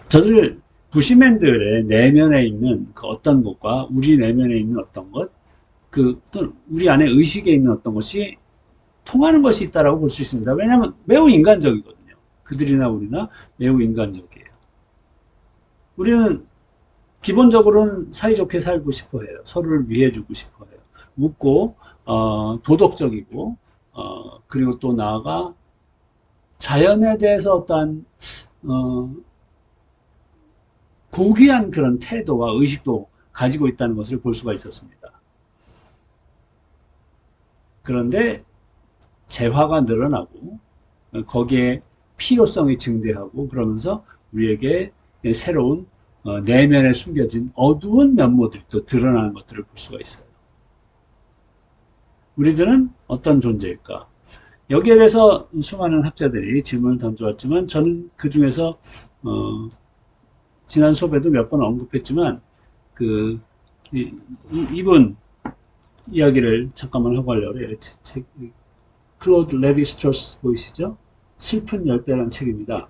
저들 부시맨들의 내면에 있는 그 어떤 것과 우리 내면에 있는 어떤 것, 또 우리 안에 의식에 있는 어떤 것이 통하는 것이 있다라고 볼 수 있습니다. 왜냐하면 매우 인간적이거든요. 그들이나 우리나 매우 인간적이에요. 우리는 기본적으로는 사이좋게 살고 싶어 해요. 서로를 위해주고 싶어 해요. 웃고, 도덕적이고, 그리고 또 나아가 자연에 대해서 어떠한, 어, 고귀한 그런 태도와 의식도 가지고 있다는 것을 볼 수가 있었습니다. 그런데 재화가 늘어나고, 거기에 필요성이 증대하고, 그러면서 우리에게 새로운 내면에 숨겨진 어두운 면모들이 또 드러나는 것들을 볼 수가 있어요. 우리들은 어떤 존재일까? 여기에 대해서 수많은 학자들이 질문을 던져왔지만 저는 그 중에서 지난 수업에도 몇 번 언급했지만 이분 이야기를 잠깐만 하고 하려고 해요. 클로드 레비 스트로스 보이시죠? 슬픈 열대라는 책입니다.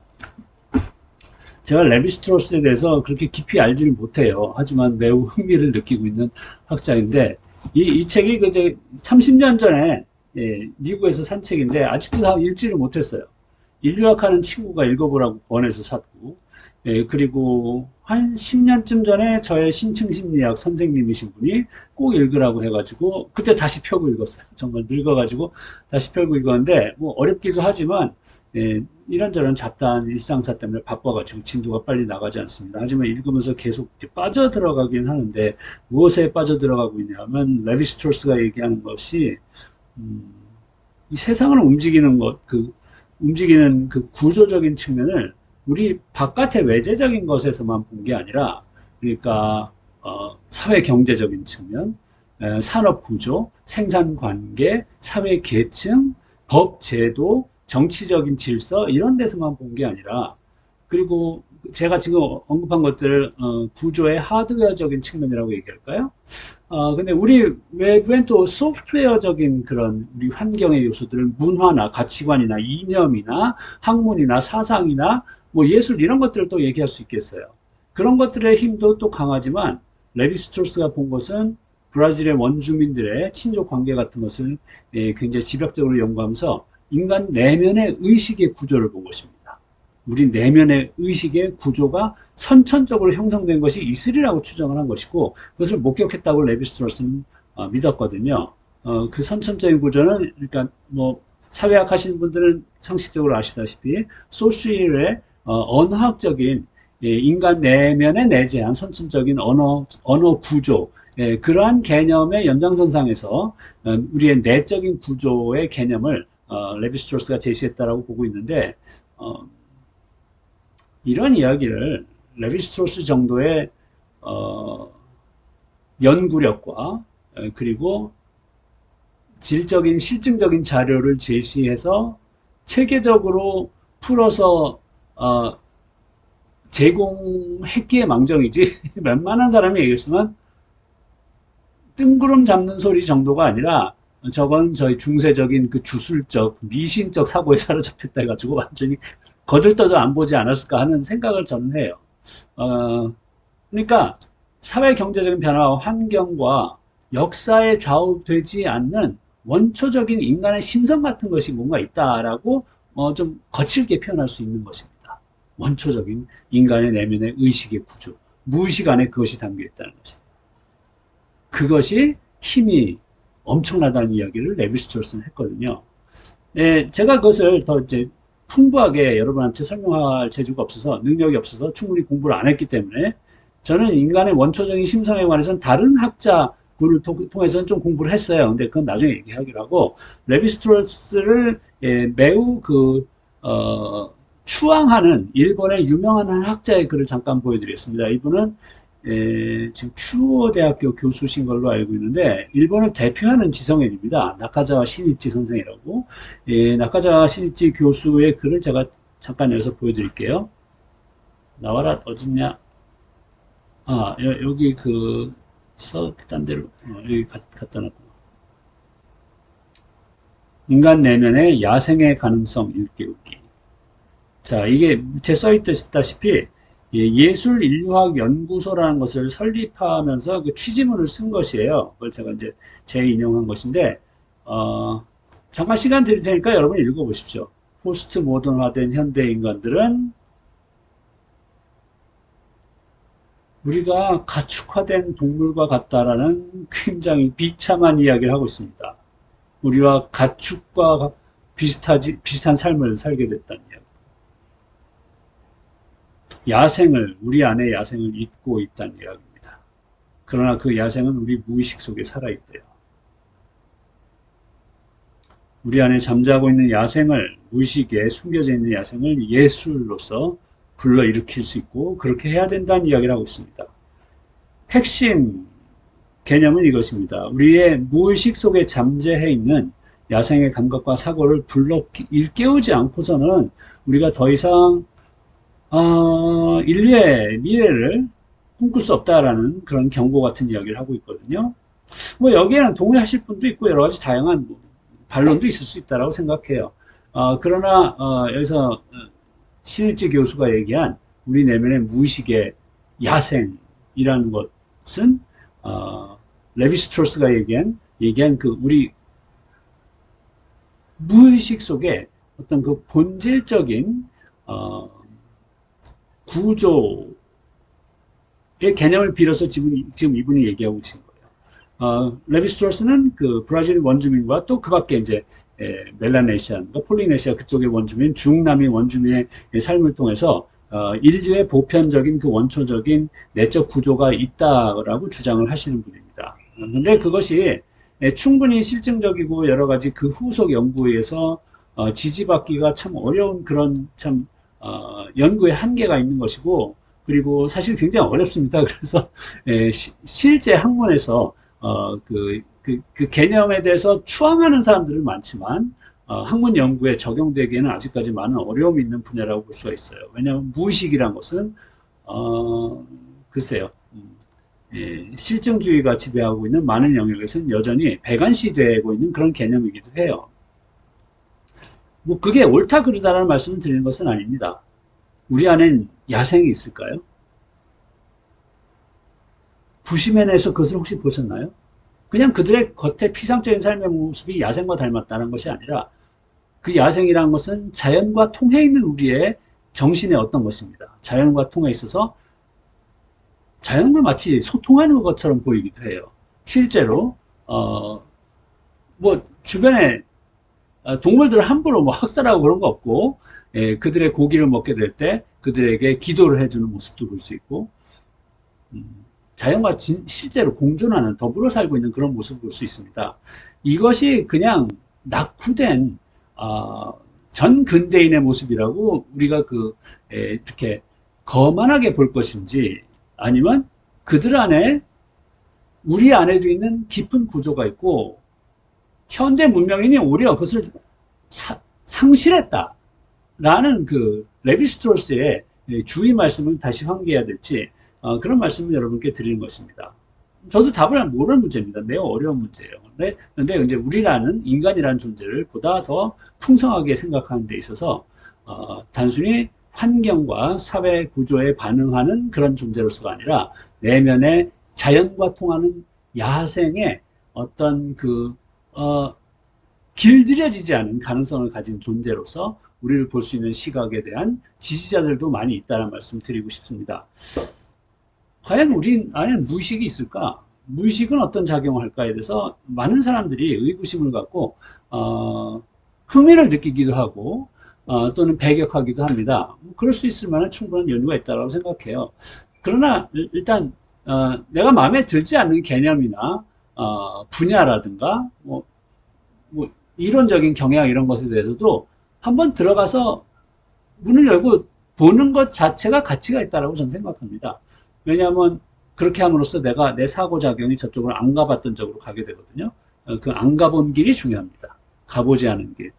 제가 레비 스트로스에 대해서 그렇게 깊이 알지를 못해요. 하지만 매우 흥미를 느끼고 있는 학자인데 이 책이 30년 전에 미국에서 산 책인데 아직도 다 읽지를 못했어요. 인류학하는 친구가 읽어보라고 권해서 샀고 그리고 한 10년쯤 전에 저의 심층심리학 선생님이신 분이 꼭 읽으라고 해가지고 그때 다시 펴고 읽었어요. 정말 늙어가지고 다시 펴고 읽었는데 뭐 어렵기도 하지만 이런저런 잡다한 일상사 때문에 바빠가지고 진도가 빨리 나가지 않습니다. 하지만 읽으면서 계속 빠져들어가긴 하는데 무엇에 빠져들어가고 있냐면 레vi 스트로스가 얘기하는 것이 이 세상을 움직이는 움직이는 그 구조적인 측면을 우리 바깥의 외재적인 것에서만 본 게 아니라 그러니까 사회 경제적인 측면, 산업 구조, 생산 관계, 사회 계층, 법 제도, 정치적인 질서 이런 데서만 본 게 아니라 그리고 제가 지금 언급한 것들을 구조의 하드웨어적인 측면이라고 얘기할까요? 근데 우리 외부엔 또 소프트웨어적인 그런 우리 환경의 요소들을 문화나 가치관이나 이념이나 학문이나 사상이나 뭐 예술 이런 것들을 또 얘기할 수 있겠어요. 그런 것들의 힘도 또 강하지만 레비 스트로스가 본 것은 브라질의 원주민들의 친족 관계 같은 것을 굉장히 집약적으로 연구하면서 인간 내면의 의식의 구조를 본 것입니다. 우리 내면의 의식의 구조가 선천적으로 형성된 것이 있으리라고 추정을 한 것이고 그것을 목격했다고 레비 스트로스는 믿었거든요. 그 선천적인 구조는 그러니까 뭐 사회학 하시는 분들은 상식적으로 아시다시피 소시엘의 언어학적인 인간 내면에 내재한 선천적인 언어 구조 그러한 개념의 연장선상에서 우리의 내적인 구조의 개념을 레비 스트로스가 제시했다라고 보고 있는데 이런 이야기를 레비 스트로스 정도의 연구력과 그리고 질적인 실증적인 자료를 제시해서 체계적으로 풀어서 제공했기에 망정이지 웬만한 사람이 얘기했으면 뜬구름 잡는 소리 정도가 아니라 저건 저희 중세적인 그 주술적 미신적 사고에 사로잡혔다 해가지고 완전히 거들떠도 안 보지 않았을까 하는 생각을 저는 해요. 그러니까 사회 경제적인 변화와 환경과 역사에 좌우되지 않는 원초적인 인간의 심성 같은 것이 뭔가 있다라고 좀 거칠게 표현할 수 있는 것입니다. 원초적인 인간의 내면의 의식의 구조, 무의식 안에 그것이 담겨 있다는 것입니다. 그것이 힘이 엄청나다는 이야기를 레비 스트로스는 했거든요. 제가 그것을 더 이제 풍부하게 여러분한테 설명할 재주가 없어서 능력이 없어서 충분히 공부를 안 했기 때문에 저는 인간의 원초적인 심성에 관해서는 다른 학자들을 통해서는 좀 공부를 했어요. 근데 그건 나중에 얘기하기로 하고 레비 스트로스를 매우 추앙하는 일본의 유명한 한 학자의 글을 잠깐 보여드리겠습니다. 이분은 지금 큐오 대학교 교수신 걸로 알고 있는데 일본을 대표하는 지성인입니다. 나카자와 신이치 선생이라고. 나카자와 신이치 교수의 글을 제가 잠깐 여기서 보여드릴게요. 나와라 어딨냐? 여기 딴 데로 여기 갖다 놨고. 인간 내면의 야생의 가능성 일깨우기. 자, 이게 밑에 써 있다시피 예술 인류학 연구소라는 것을 설립하면서 그 취지문을 쓴 것이에요. 그걸 제가 이제 재인용한 것인데, 잠깐 시간 드릴 테니까 여러분 읽어보십시오. 포스트 모던화된 현대 인간들은 우리가 가축화된 동물과 같다라는 굉장히 비참한 이야기를 하고 있습니다. 우리와 가축과 비슷한 삶을 살게 됐다는 이야기. 우리 안에 야생을 잊고 있다는 이야기입니다. 그러나 그 야생은 우리 무의식 속에 살아있대요. 우리 안에 잠자고 있는 야생을, 무의식에 숨겨져 있는 야생을 예술로서 불러일으킬 수 있고 그렇게 해야 된다는 이야기를 하고 있습니다. 핵심 개념은 이것입니다. 우리의 무의식 속에 잠재해 있는 야생의 감각과 사고를 불러 일깨우지 않고서는 우리가 더 이상 인류의 미래를 꿈꿀 수 없다라는 그런 경고 같은 이야기를 하고 있거든요. 뭐 여기에는 동의하실 분도 있고 여러 가지 다양한 반론도 있을 수 있다고 생각해요. 그러나 여기서 신일지 교수가 얘기한 우리 내면의 무의식의 야생이라는 것은 레비스트로스가 얘기한 그 우리 무의식 속에 어떤 그 본질적인 구조의 개념을 빌어서 지금 이분이 얘기하고 계신 거예요. 레비스트로스는 그 브라질 원주민과 또 그 밖에 이제 멜라네시아, 폴리네시아 그쪽의 원주민, 중남미 원주민의 삶을 통해서 인류의 보편적인 그 원초적인 내적 구조가 있다라고 주장을 하시는 분입니다. 근데 그것이 충분히 실증적이고 여러 가지 그 후속 연구에 의해서 지지받기가 참 어려운 그런 참 연구의 한계가 있는 것이고, 그리고 사실 굉장히 어렵습니다. 그래서 실제 학문에서 그 개념에 대해서 추앙하는 사람들은 많지만 학문 연구에 적용되기에는 아직까지 많은 어려움이 있는 분야라고 볼 수가 있어요. 왜냐하면 무의식이란 것은 글쎄요, 실증주의가 지배하고 있는 많은 영역에서는 여전히 배관시되고 있는 그런 개념이기도 해요. 뭐 그게 옳다 그르다라는 말씀을 드리는 것은 아닙니다. 우리 안엔 야생이 있을까요? 부시맨에서 그것을 혹시 보셨나요? 그냥 그들의 겉에 피상적인 삶의 모습이 야생과 닮았다는 것이 아니라 그 야생이라는 것은 자연과 통해 있는 우리의 정신의 어떤 것입니다. 자연과 통해 있어서 자연과 마치 소통하는 것처럼 보이기도 해요. 실제로 뭐 주변에 동물들을 함부로 뭐 학살하고 그런 거 없고, 그들의 고기를 먹게 될 때 그들에게 기도를 해주는 모습도 볼 수 있고, 자연과 실제로 공존하는, 더불어 살고 있는 그런 모습을 볼 수 있습니다. 이것이 그냥 낙후된 전 근대인의 모습이라고 우리가 이렇게 거만하게 볼 것인지, 아니면 그들 안에, 우리 안에도 있는 깊은 구조가 있고 현대 문명인이 오히려 그것을 상실했다라는 그 레비스트로스의 주의 말씀을 다시 환기해야 될지, 그런 말씀을 여러분께 드리는 것입니다. 저도 답을 모르는 문제입니다. 매우 어려운 문제예요. 근데 이제 우리라는 인간이라는 존재를 보다 더 풍성하게 생각하는 데 있어서 단순히 환경과 사회 구조에 반응하는 그런 존재로서가 아니라 내면의 자연과 통하는 야생의 어떤 길들여지지 않은 가능성을 가진 존재로서 우리를 볼 수 있는 시각에 대한 지지자들도 많이 있다는 말씀 드리고 싶습니다. 과연 우리 안에는 무의식이 있을까? 무의식은 어떤 작용을 할까에 대해서 많은 사람들이 의구심을 갖고 흥미를 느끼기도 하고 또는 배격하기도 합니다. 그럴 수 있을 만한 충분한 연유가 있다고 생각해요. 그러나 일단 내가 마음에 들지 않는 개념이나 분야라든가 뭐 이론적인 경향 이런 것에 대해서도 한번 들어가서 문을 열고 보는 것 자체가 가치가 있다고 저는 생각합니다. 왜냐하면 그렇게 함으로써 내가 내 사고작용이 저쪽을 안 가봤던 쪽으로 가게 되거든요. 그 안 가본 길이 중요합니다. 가보지 않은 길.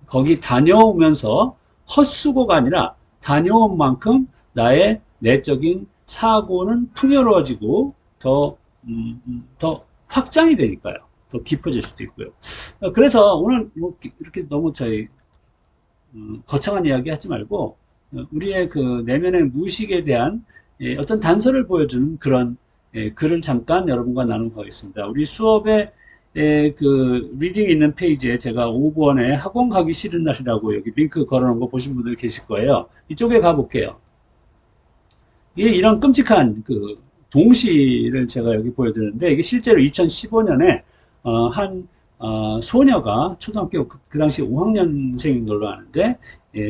거기 다녀오면서 헛수고가 아니라 다녀온 만큼 나의 내적인 사고는 풍요로워지고 더 확장이 되니까요. 더 깊어질 수도 있고요. 그래서 오늘 뭐 이렇게 너무 저희 거창한 이야기 하지 말고 우리의 그 내면의 무의식에 대한 어떤 단서를 보여주는 그런 글을 잠깐 여러분과 나누고 가겠습니다. 우리 수업에 그 리딩 있는 페이지에 제가 5번에 학원 가기 싫은 날이라고 여기 링크 걸어놓은 거 보신 분들 계실 거예요. 이쪽에 가볼게요. 이게 이런 끔찍한 그 동시를 제가 여기 보여드렸는데 이게 실제로 2015년에 한 소녀가 초등학교 그 당시 5학년생인 걸로 아는데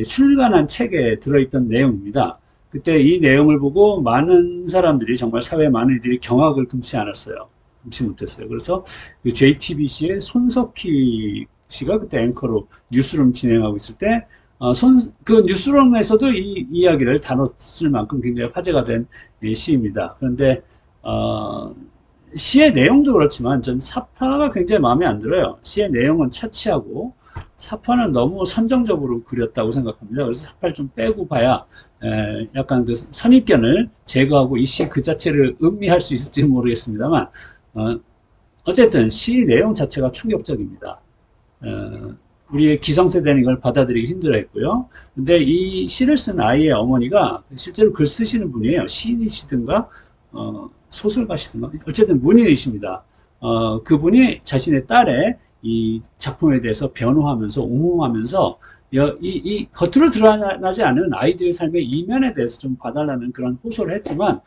출간한 책에 들어있던 내용입니다. 그때 이 내용을 보고 많은 사람들이 정말 사회 많은 이들이 경악을 금치 않았어요. 금치 못했어요. 그래서 그 JTBC의 손석희 씨가 그때 앵커로 뉴스룸 진행하고 있을 때 그 뉴스룸에서도 이 이야기를 다뤘을 만큼 굉장히 화제가 된 시입니다. 그런데 시의 내용도 그렇지만 전 사파가 굉장히 마음에 안 들어요. 시의 내용은 차치하고 사파는 너무 선정적으로 그렸다고 생각합니다. 그래서 사파를 좀 빼고 봐야 약간 그 선입견을 제거하고 이 시 그 자체를 음미할 수 있을지 모르겠습니다만 어쨌든 시 내용 자체가 충격적입니다. 우리의 기성세대는 이걸 받아들이기 힘들어했고요. 근데 이 시를 쓴 아이의 어머니가 실제로 글 쓰시는 분이에요. 시인이시든가 소설가시든가 어쨌든 문인이십니다. 그분이 자신의 딸의 이 작품에 대해서 변호하면서 옹호하면서 이 겉으로 드러나지 않은 아이들의 삶의 이면에 대해서 좀 봐달라는 그런 호소를 했지만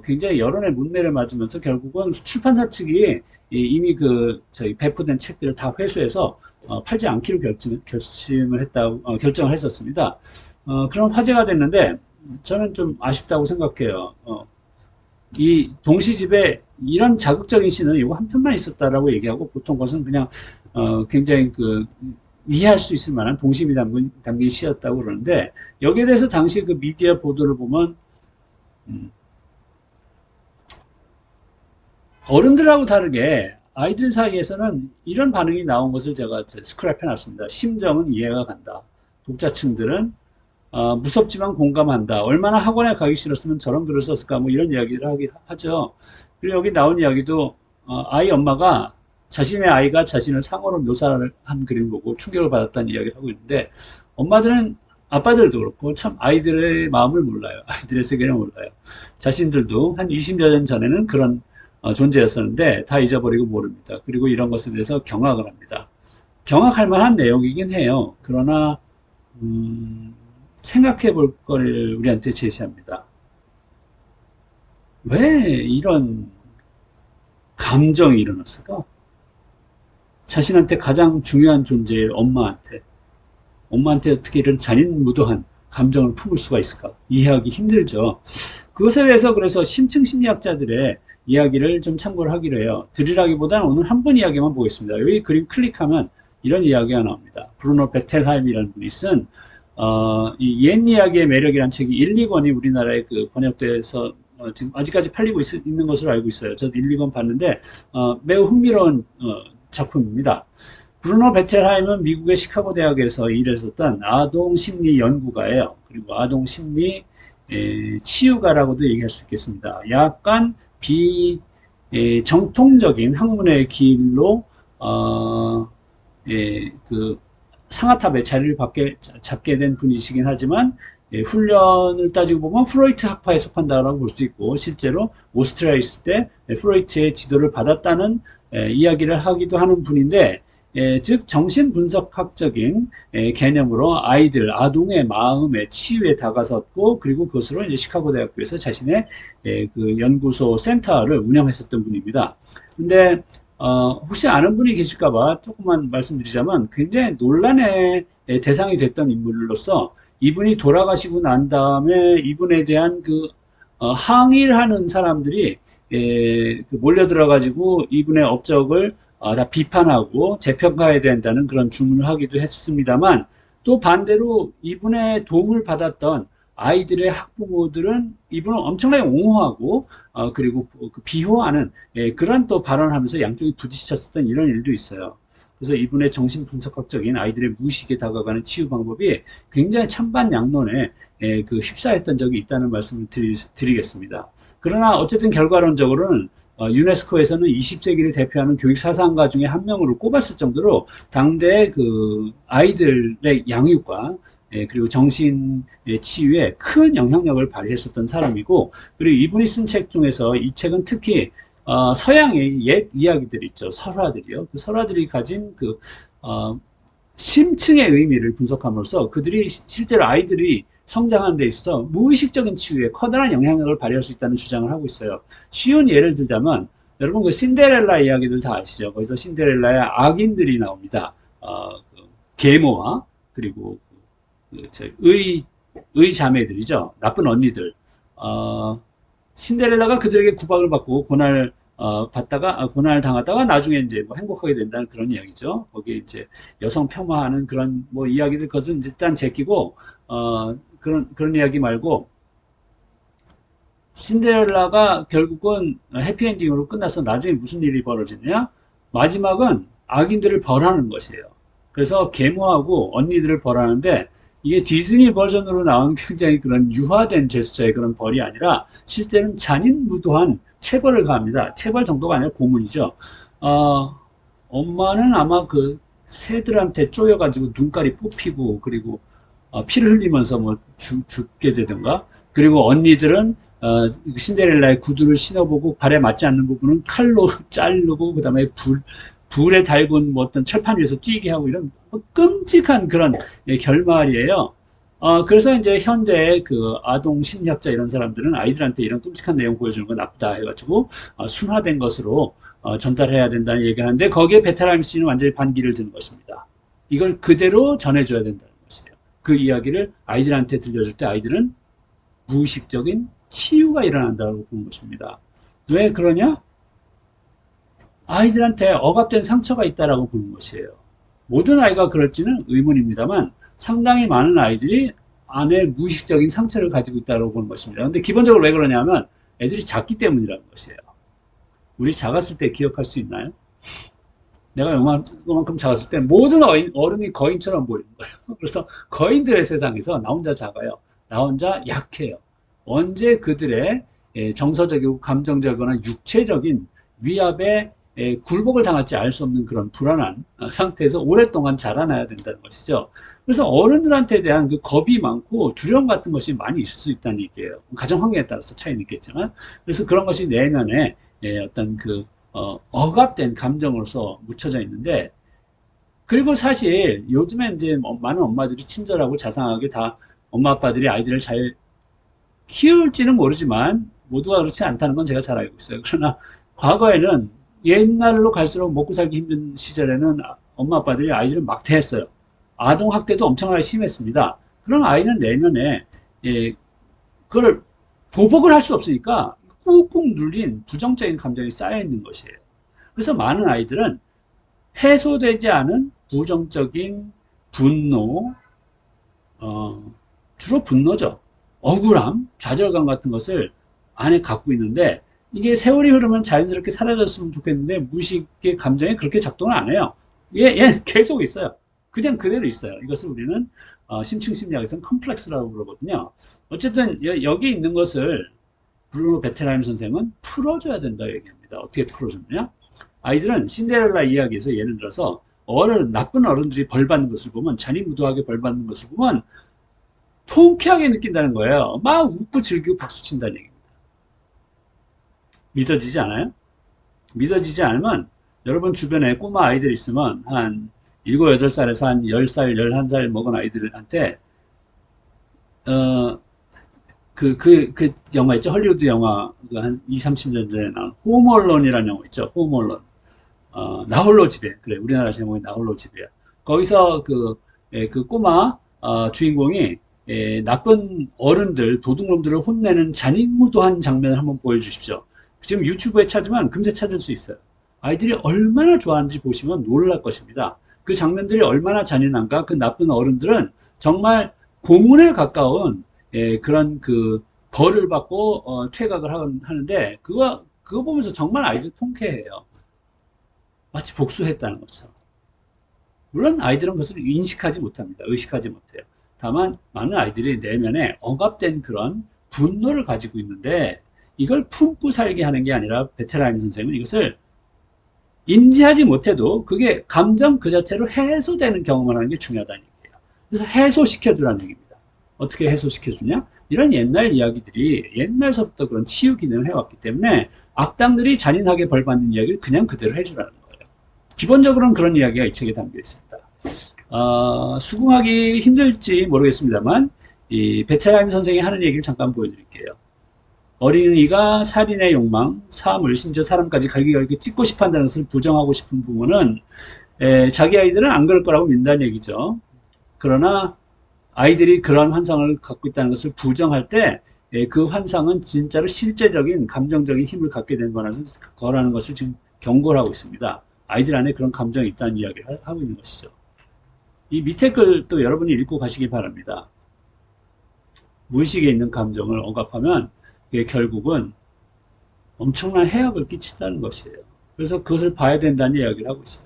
굉장히 여론의 문매를 맞으면서 결국은 출판사 측이 이미 그 저희 배포된 책들을 다 회수해서 팔지 않기로 결정을 했었습니다. 그런 화제가 됐는데 저는 좀 아쉽다고 생각해요. 이 동시집에 이런 자극적인 시는 이거 한 편만 있었다라고 얘기하고 보통 것은 그냥 굉장히 그 이해할 수 있을 만한 동심이 담긴 시였다고 그러는데 여기에 대해서 당시 그 미디어 보도를 보면 어른들하고 다르게 아이들 사이에서는 이런 반응이 나온 것을 제가 스크랩 해놨습니다. 심정은 이해가 간다. 독자층들은 무섭지만 공감한다. 얼마나 학원에 가기 싫었으면 저런 글을 썼을까 뭐 이런 이야기를 하죠. 그리고 여기 나온 이야기도 아이 엄마가 자신의 아이가 자신을 상어로 묘사를 한 그림 보고 충격을 받았다는 이야기를 하고 있는데 엄마들은 아빠들도 그렇고 참 아이들의 마음을 몰라요. 아이들의 세계를 몰라요. 자신들도 한 20여 년 전에는 그런 존재였었는데 다 잊어버리고 모릅니다. 그리고 이런 것에 대해서 경악을 합니다. 경악할 만한 내용이긴 해요. 그러나 생각해 볼 거를 우리한테 제시합니다. 왜 이런 감정이 일어났을까? 자신한테 가장 중요한 존재의 엄마한테 어떻게 이런 잔인무도한 감정을 품을 수가 있을까? 이해하기 힘들죠. 그것에 대해서 그래서 심층심리학자들의 이야기를 좀 참고를 하기로 해요. 들으라기보다는 오늘 한 분 이야기만 보겠습니다. 여기 그림 클릭하면 이런 이야기가 나옵니다. 브루노 베텔하임이라는 분이 쓴 이 옛 이야기의 매력이라는 책이 1, 2권이 우리나라에 그 번역돼서 지금 아직까지 팔리고 있는 것으로 알고 있어요. 저도 1, 2권 봤는데 매우 흥미로운 작품입니다. 브루노 베텔하임은 미국의 시카고 대학에서 일했었던 아동 심리 연구가예요. 그리고 아동 심리 치유가라고도 얘기할 수 있겠습니다. 약간 정통적인 학문의 길로 그 상아탑에 자리를 잡게 된 분이시긴 하지만 훈련을 따지고 보면 프로이트 학파에 속한다라고 볼 수 있고 실제로 오스트리아에 있을 때 프로이트의 지도를 받았다는 이야기를 하기도 하는 분인데 즉 정신분석학적인 개념으로 아동의 마음의 치유에 다가섰고 그리고 그것으로 이제 시카고 대학교에서 자신의 그 연구소 센터를 운영했었던 분입니다. 근데 혹시 아는 분이 계실까봐 조금만 말씀드리자면 굉장히 논란의 대상이 됐던 인물로서 이분이 돌아가시고 난 다음에 이분에 대한 그 항의를 하는 사람들이 몰려들어가지고 이분의 업적을 다 비판하고 재평가해야 된다는 그런 주문을 하기도 했습니다만 또 반대로 이분의 도움을 받았던 아이들의 학부모들은 이분을 엄청나게 옹호하고 그리고 비호하는 그런 또 발언을 하면서 양쪽이 부딪혔었던 이런 일도 있어요. 그래서 이분의 정신분석학적인 아이들의 무의식에 다가가는 치유 방법이 굉장히 찬반양론에 휩싸였던 적이 있다는 말씀을 드리겠습니다. 그러나 어쨌든 결과론적으로는 유네스코에서는 20세기를 대표하는 교육 사상가 중에 한 명으로 꼽았을 정도로 당대의 그 아이들의 양육과 그리고 정신의 치유에 큰 영향력을 발휘했었던 사람이고, 그리고 이분이 쓴 책 중에서 이 책은 특히 서양의 옛 이야기들 있죠. 설화들이요. 그 설화들이 가진 심층의 의미를 분석함으로써 그들이 실제로 아이들이 성장하는 데 있어서 무의식적인 치유에 커다란 영향력을 발휘할 수 있다는 주장을 하고 있어요. 쉬운 예를 들자면 여러분 그 신데렐라 이야기들 다 아시죠? 거기서 신데렐라의 악인들이 나옵니다. 계모와 그리고 의 자매들이죠. 나쁜 언니들. 신데렐라가 그들에게 구박을 받고 고날 당하다가 나중에 이제 뭐 행복하게 된다는 그런 이야기죠. 거기에 이제 여성 폄하하는 그런 뭐 이야기들 것은 일단 제끼고, 그런 이야기 말고, 신데렐라가 결국은 해피엔딩으로 끝나서 나중에 무슨 일이 벌어지냐? 마지막은 악인들을 벌하는 것이에요. 그래서 계모하고 언니들을 벌하는데, 이게 디즈니 버전으로 나온 굉장히 그런 유화된 제스처의 그런 벌이 아니라 실제는 잔인무도한 체벌을 가합니다. 체벌 정도가 아니라 고문이죠. 엄마는 아마 그 새들한테 쪼여가지고 눈깔이 뽑히고 그리고 피를 흘리면서 뭐 죽게 되든가, 그리고 언니들은 신데렐라의 구두를 신어보고 발에 맞지 않는 부분은 칼로 자르고 그 다음에 불에 달군 뭐 어떤 철판 위에서 뛰게 하고 이런 끔찍한 그런 결말이에요. 그래서 이제 현대의 그 아동 심리학자 이런 사람들은 아이들한테 이런 끔찍한 내용 보여주는 건 나쁘다 해가지고 순화된 것으로 전달해야 된다는 얘기를 하는데, 거기에 베테랑 씨는 완전히 반기를 드는 것입니다. 이걸 그대로 전해줘야 된다는 것이에요. 그 이야기를 아이들한테 들려줄 때 아이들은 무의식적인 치유가 일어난다고 보는 것입니다. 왜 그러냐? 아이들한테 억압된 상처가 있다라고 보는 것이에요. 모든 아이가 그럴지는 의문입니다만 상당히 많은 아이들이 안에 무의식적인 상처를 가지고 있다고 보는 것입니다. 근데 기본적으로 왜 그러냐면 애들이 작기 때문이라는 것이에요. 우리 작았을 때 기억할 수 있나요? 내가 요만큼 작았을 때 모든 어른이 거인처럼 보이는 거예요. 그래서 거인들의 세상에서 나 혼자 작아요. 나 혼자 약해요. 언제 그들의 정서적이고 감정적이거나 육체적인 위압에 굴복을 당할지 알 수 없는 그런 불안한 상태에서 오랫동안 자라나야 된다는 것이죠. 그래서 어른들한테 대한 그 겁이 많고 두려움 같은 것이 많이 있을 수 있다는 얘기예요. 가정 환경에 따라서 차이는 있겠지만, 그래서 그런 것이 내면에 어떤 억압된 감정으로서 묻혀져 있는데, 그리고 사실 요즘에 이제 많은 엄마들이 친절하고 자상하게 다 엄마 아빠들이 아이들을 잘 키울지는 모르지만 모두가 그렇지 않다는 건 제가 잘 알고 있어요. 그러나 과거에는 옛날로 갈수록 먹고 살기 힘든 시절에는 엄마 아빠들이 아이들을 막대했어요. 아동 학대도 엄청나게 심했습니다. 그럼 아이는 내면에 그걸 보복을 할 수 없으니까 꾹꾹 눌린 부정적인 감정이 쌓여 있는 것이에요. 그래서 많은 아이들은 해소되지 않은 부정적인 분노, 주로 분노죠. 억울함, 좌절감 같은 것을 안에 갖고 있는데, 이게 세월이 흐르면 자연스럽게 사라졌으면 좋겠는데 무의식의 감정이 그렇게 작동을 안 해요. 얘 계속 있어요. 그냥 그대로 있어요. 이것을 우리는 심층심리학에서는 컴플렉스라고 그러거든요. 어쨌든 여기 있는 것을 브루노 베테라임 선생은 풀어줘야 된다고 얘기합니다. 어떻게 풀어줬느냐? 아이들은 신데렐라 이야기에서 예를 들어서 나쁜 어른들이 벌받는 것을 보면, 잔인무도하게 벌받는 것을 보면 통쾌하게 느낀다는 거예요. 막 웃고 즐기고 박수 친다는 얘기입니다. 믿어지지 않아요? 믿어지지 않으면 여러분 주변에 꼬마 아이들 있으면 한 7, 8살에서 한 10살, 11살 먹은 아이들한테 그 영화 있죠? 헐리우드 영화 한 20, 30년 전에 나온 홈얼론이라는 영화 있죠? 홈얼론. 나홀로 집에. 그래, 우리나라 제목이 나홀로 집이야. 거기서 그 꼬마 주인공이 나쁜 어른들, 도둑놈들을 혼내는 잔인무도한 장면을 한번 보여주십시오. 지금 유튜브에 찾으면 금세 찾을 수 있어요. 아이들이 얼마나 좋아하는지 보시면 놀랄 것입니다. 그 장면들이 얼마나 잔인한가. 그 나쁜 어른들은 정말 고문에 가까운 그런 그 벌을 받고 퇴각을 하는데, 그거 보면서 정말 아이들 통쾌해요. 마치 복수했다는 것처럼. 물론 아이들은 그것을 인식하지 못합니다. 의식하지 못해요. 다만 많은 아이들이 내면에 억압된 그런 분노를 가지고 있는데, 이걸 품고 살게 하는 게 아니라 베테랑 선생은 이것을 인지하지 못해도 그게 감정 그 자체로 해소되는 경험을 하는 게 중요하다는 얘기예요. 그래서 해소시켜주라는 얘기입니다. 어떻게 해소시켜주냐? 이런 옛날 이야기들이 옛날서부터 그런 치유 기능을 해왔기 때문에 악당들이 잔인하게 벌받는 이야기를 그냥 그대로 해주라는 거예요. 기본적으로는 그런 이야기가 이 책에 담겨 있습니다. 수긍하기 힘들지 모르겠습니다만 이 베테랑 선생이 하는 얘기를 잠깐 보여드릴게요. 어린이가 살인의 욕망, 사물, 심지어 사람까지 갈기갈기 찢고 싶어 한다는 것을 부정하고 싶은 부모는 자기 아이들은 안 그럴 거라고 믿는다는 얘기죠. 그러나 아이들이 그런 환상을 갖고 있다는 것을 부정할 때 그 환상은 진짜로 실제적인 감정적인 힘을 갖게 된 거라는 것을 지금 경고를 하고 있습니다. 아이들 안에 그런 감정이 있다는 이야기를 하고 있는 것이죠. 이 밑에 글도 여러분이 읽고 가시기 바랍니다. 무의식에 있는 감정을 억압하면 결국은 엄청난 해악을 끼친다는 것이에요. 그래서 그것을 봐야 된다는 이야기를 하고 있어요.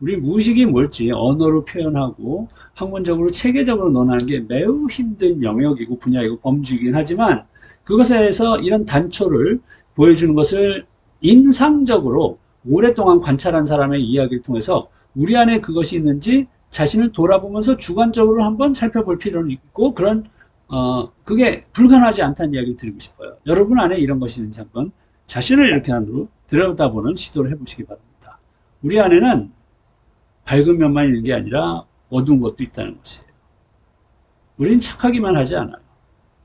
우리 무의식이 뭘지 언어로 표현하고 학문적으로 체계적으로 논하는 게 매우 힘든 영역이고 분야이고 범주이긴 하지만 그것에서 이런 단초를 보여주는 것을 임상적으로 오랫동안 관찰한 사람의 이야기를 통해서 우리 안에 그것이 있는지 자신을 돌아보면서 주관적으로 한번 살펴볼 필요는 있고 그게 불가능하지 않다는 이야기를 드리고 싶어요. 여러분 안에 이런 것이 있는지 한번 자신을 이렇게 안으로 들여다보는 시도를 해보시기 바랍니다. 우리 안에는 밝은 면만 있는 게 아니라 어두운 것도 있다는 것이에요. 우리는 착하기만 하지 않아요.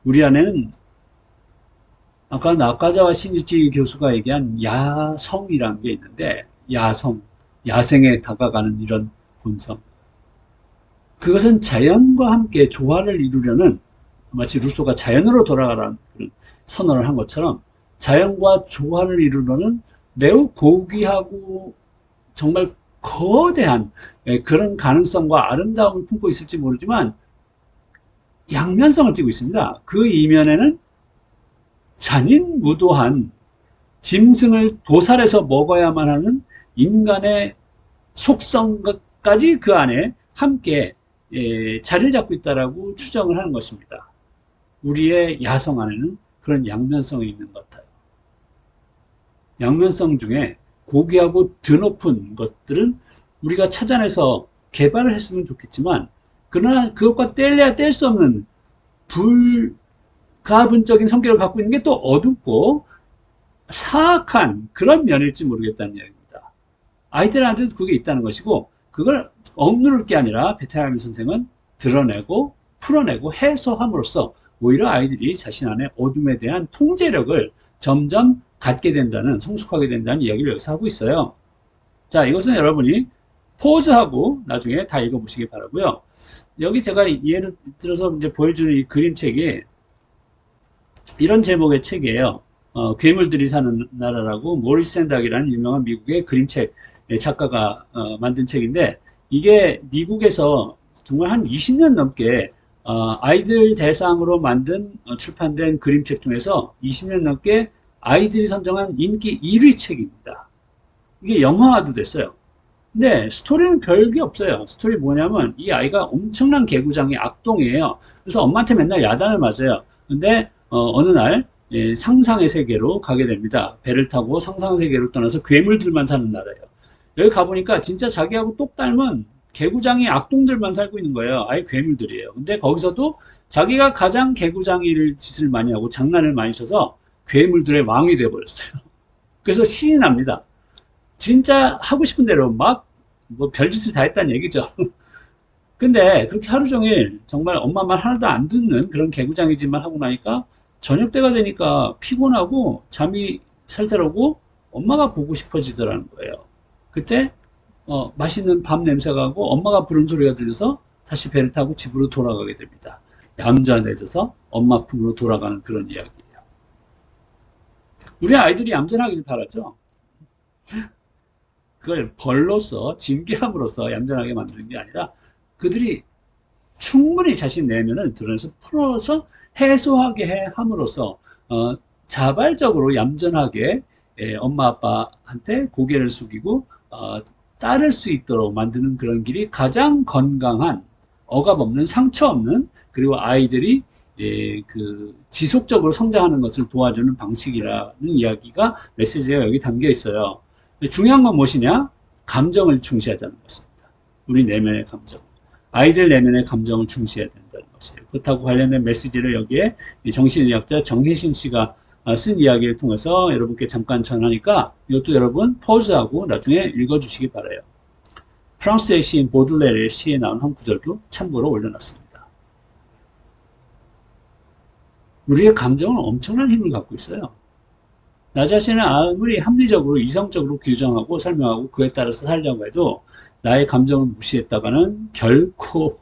우리 안에는 아까 나카자와 신이치 교수가 얘기한 야성이라는 게 있는데 야생에 다가가는 이런 본성. 그것은 자연과 함께 조화를 이루려는 마치 루소가 자연으로 돌아가라는 그런 선언을 한 것처럼 자연과 조화를 이루려는 매우 고귀하고 정말 거대한 그런 가능성과 아름다움을 품고 있을지 모르지만 양면성을 띠고 있습니다. 그 이면에는 잔인무도한 짐승을 도살해서 먹어야만 하는 인간의 속성까지 그 안에 함께 자리를 잡고 있다라고 추정을 하는 것입니다. 우리의 야성 안에는 그런 양면성이 있는 것 같아요. 양면성 중에 고귀하고 드높은 것들은 우리가 찾아내서 개발을 했으면 좋겠지만 그러나 그것과 뗄래야 뗄 수 없는 불가분적인 성격을 갖고 있는 게 또 어둡고 사악한 그런 면일지 모르겠다는 이야기입니다. 아이들한테도 그게 있다는 것이고 그걸 억누를 게 아니라 베테랑 선생은 드러내고 풀어내고 해소함으로써 오히려 아이들이 자신 안에 어둠에 대한 통제력을 점점 갖게 된다는, 성숙하게 된다는 이야기를 여기서 하고 있어요. 자, 이것은 여러분이 포즈하고 나중에 다 읽어보시기 바라고요. 여기 제가 예를 들어서 이제 보여주는 이 그림책이 이런 제목의 책이에요. 괴물들이 사는 나라라고 모리스 샌닥이라는 유명한 미국의 그림책 작가가 만든 책인데 이게 미국에서 정말 한 20년 넘게 아이들 대상으로 만든 출판된 그림책 중에서 20년 넘게 아이들이 선정한 인기 1위 책입니다. 이게 영화화도 됐어요. 근데 스토리는 별게 없어요. 스토리 뭐냐면 이 아이가 엄청난 개구장의 악동이에요. 그래서 엄마한테 맨날 야단을 맞아요. 근데 어느 날 상상의 세계로 가게 됩니다. 배를 타고 상상의 세계로 떠나서 괴물들만 사는 나라예요. 여기 가보니까 진짜 자기하고 똑 닮은 개구장이 악동들만 살고 있는 거예요. 아예 괴물들이에요. 근데 거기서도 자기가 가장 개구장이를 짓을 많이 하고 장난을 많이 쳐서 괴물들의 왕이 되어버렸어요. 그래서 신이 납니다. 진짜 하고 싶은 대로 막 뭐 별짓을 다 했다는 얘기죠. 근데 그렇게 하루 종일 정말 엄마 말 하나도 안 듣는 그런 개구장이짓만 하고 나니까 저녁 때가 되니까 피곤하고 잠이 살살 오고 엄마가 보고 싶어지더라는 거예요. 그때 맛있는 밥 냄새가 나고 엄마가 부른 소리가 들려서 다시 배를 타고 집으로 돌아가게 됩니다. 얌전해져서 엄마 품으로 돌아가는 그런 이야기예요. 우리 아이들이 얌전하길 바라죠. 그걸 벌로서 징계함으로써 얌전하게 만드는 게 아니라 그들이 충분히 자신 내면을 드러내서 풀어서 해소하게 함으로써 자발적으로 얌전하게 엄마 아빠한테 고개를 숙이고 따를 수 있도록 만드는 그런 길이 가장 건강한 억압 없는 상처 없는 그리고 아이들이 지속적으로 성장하는 것을 도와주는 방식이라는 이야기가 메시지가 여기 담겨 있어요. 중요한 건 무엇이냐? 감정을 중시하자는 것입니다. 우리 내면의 감정. 아이들 내면의 감정을 중시해야 된다는 것이에요. 그렇다고 관련된 메시지를 여기에 정신의학자 정혜신 씨가 쓴 이야기를 통해서 여러분께 잠깐 전하니까 이것도 여러분 포즈하고 나중에 읽어주시기 바라요. 프랑스의 시인 보들레르의 시에 나온 한 구절도 참고로 올려놨습니다. 우리의 감정은 엄청난 힘을 갖고 있어요. 나 자신을 아무리 합리적으로 이성적으로 규정하고 설명하고 그에 따라서 살려고 해도 나의 감정을 무시했다가는 결코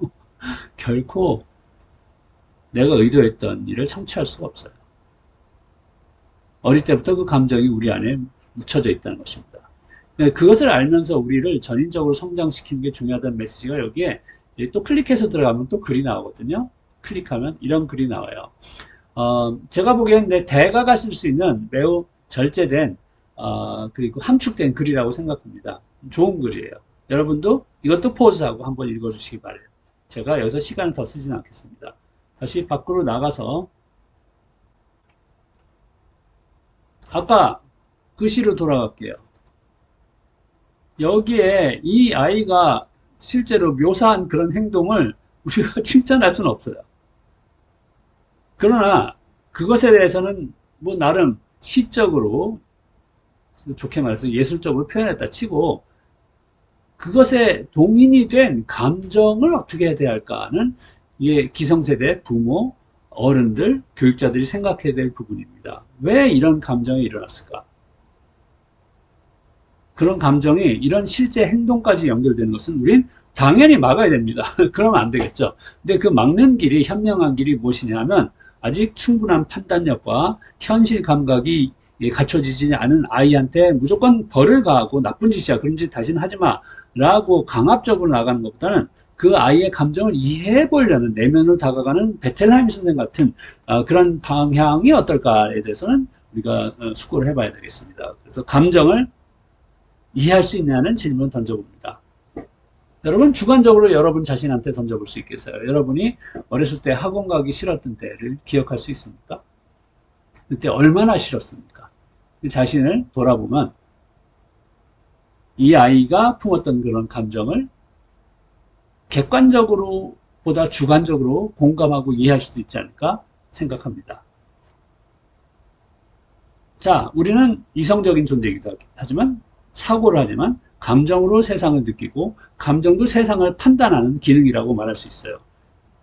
내가 의도했던 일을 성취할 수가 없어요. 어릴 때부터 그 감정이 우리 안에 묻혀져 있다는 것입니다. 그것을 알면서 우리를 전인적으로 성장시키는 게 중요하다는 메시지가 여기에 또 클릭해서 들어가면 또 글이 나오거든요. 클릭하면 이런 글이 나와요. 제가 보기엔 대가가 쓸 수 있는 매우 절제된 그리고 함축된 글이라고 생각합니다. 좋은 글이에요. 여러분도 이것도 포즈하고 한번 읽어주시기 바래요. 제가 여기서 시간을 더 쓰진 않겠습니다. 다시 밖으로 나가서 아까 그 시로 돌아갈게요. 여기에 이 아이가 실제로 묘사한 그런 행동을 우리가 칭찬할 수는 없어요. 그러나 그것에 대해서는 뭐 나름 시적으로 좋게 말해서 예술적으로 표현했다 치고 그것에 동인이 된 감정을 어떻게 해야 할까는 이게 기성세대 부모, 어른들, 교육자들이 생각해야 될 부분입니다. 왜 이런 감정이 일어났을까? 그런 감정이 이런 실제 행동까지 연결되는 것은 우린 당연히 막아야 됩니다. 그러면 안 되겠죠. 근데 그 막는 길이 현명한 길이 무엇이냐면 아직 충분한 판단력과 현실 감각이 갖춰지지 않은 아이한테 무조건 벌을 가하고 나쁜 짓이야 그런 짓 다시는 하지 마 라고 강압적으로 나가는 것보다는 그 아이의 감정을 이해해 보려는 내면으로 다가가는 베텔하임 선생 같은 그런 방향이 어떨까에 대해서는 우리가 숙고를 해봐야 되겠습니다. 그래서 감정을 이해할 수 있냐는 질문 던져봅니다. 여러분 주관적으로 여러분 자신한테 던져볼 수 있겠어요? 여러분이 어렸을 때 학원 가기 싫었던 때를 기억할 수 있습니까? 그때 얼마나 싫었습니까? 자신을 돌아보면 이 아이가 품었던 그런 감정을 객관적으로 보다 주관적으로 공감하고 이해할 수도 있지 않을까 생각합니다. 자, 우리는 이성적인 존재이기도 하지만 사고를 하지만 감정으로 세상을 느끼고 감정도 세상을 판단하는 기능이라고 말할 수 있어요.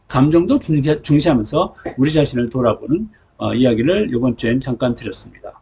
감정도 중시하면서 우리 자신을 돌아보는 이야기를 이번 주엔 잠깐 드렸습니다.